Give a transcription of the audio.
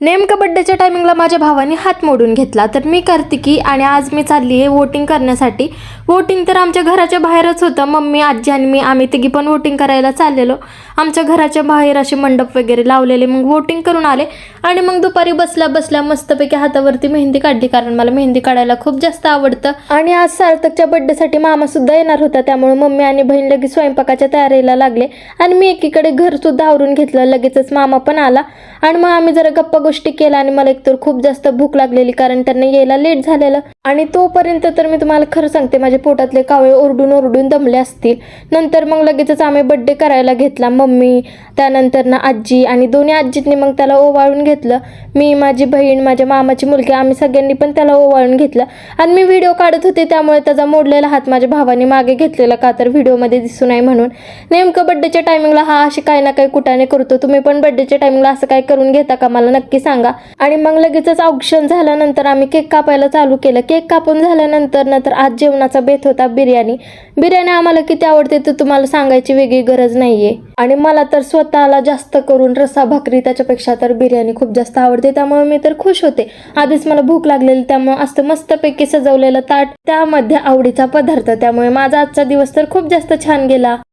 नेमकं बड्डेच्या टायमिंगला माझ्या भावाने हात मोडून घेतला. तर मी कार्तिकी आणि आज मी चालली आहे वोटिंग करण्यासाठी. वोटिंग तर आमच्या घराच्या बाहेरच होतं. मम्मी, आजी आणि मी आम्ही तिघी पण वोटिंग करायला चाललेलो. आमच्या घराच्या बाहेर असे मंडप वगैरे लावलेले. मग वोटिंग करून आले आणि मग दुपारी बसल्या बसल्या मस्तपैकी हातावरती मेहंदी काढली, कारण मला मेहंदी काढायला खूप जास्त आवडतं. आणि आज सार्थकच्या बड्डेसाठी मामा सुद्धा येणार होता, त्यामुळे मम्मी आणि बहीण लगेच स्वयंपाकाच्या तयारीला लागले आणि मी एकीकडे घर सुद्धा आवरून घेतलं. लगेचच मामा पण आला आणि मग आम्ही जरा गप्पा गोष्टी केल्या आणि मला एकतर खूप जास्त भूक लागलेली, कारण त्यांना यायला लेट झालेलं. आणि तोपर्यंत तर मी तुम्हाला खरं सांगते, माझे पोटातले कावळे ओरडून ओरडून दमले असतील. नंतर मग लगेचच आम्ही बड्डे करायला घेतला. मम्मी, त्यानंतर ना आजी आणि दोन्ही आजींनी मग त्याला ओवाळून घेतलं. मी, माझी बहीण, माझ्या मामाची मुलगी, आम्ही सगळ्यांनी पण त्याला ओवाळून घेतलं. आणि मी व्हिडिओ काढत होते, त्यामुळे त्याचा मोडलेला हात माझ्या भावाने मागे घेतलेला, का तर व्हिडिओमध्ये दिसू नये म्हणून. नेमकं बड्डेच्या टायमिंगला हा अशी काही ना काही कुटाने करतो. तुम्ही पण बड्डेच्या टायमिंगला असं काय करून घेता का, मला नक्की सांगा. आणि मग लगेचच औक्षण झाल्यानंतर आम्ही केक कापायला चालू केलं. केक कापून झाल्यानंतर आज जेवणाचा बेत होता बिर्याणी. बिर्याणी आम्हाला किती आवडते तर तुम्हाला सांगायची वेगळी गरज नाहीये. आणि मला तर स्वतःला जास्त करून रस्सा भाकरी त्याच्यापेक्षा तर बिर्याणी खूप जास्त आवडते, त्यामुळे मी तर खुश होते. आधीच मला भूक लागलेली, त्यामुळे असं मस्तपैकी सजवलेलं ताट, त्यामध्ये आवडीचा पदार्थ, त्यामुळे माझा आजचा दिवस तर खूप जास्त छान गेला.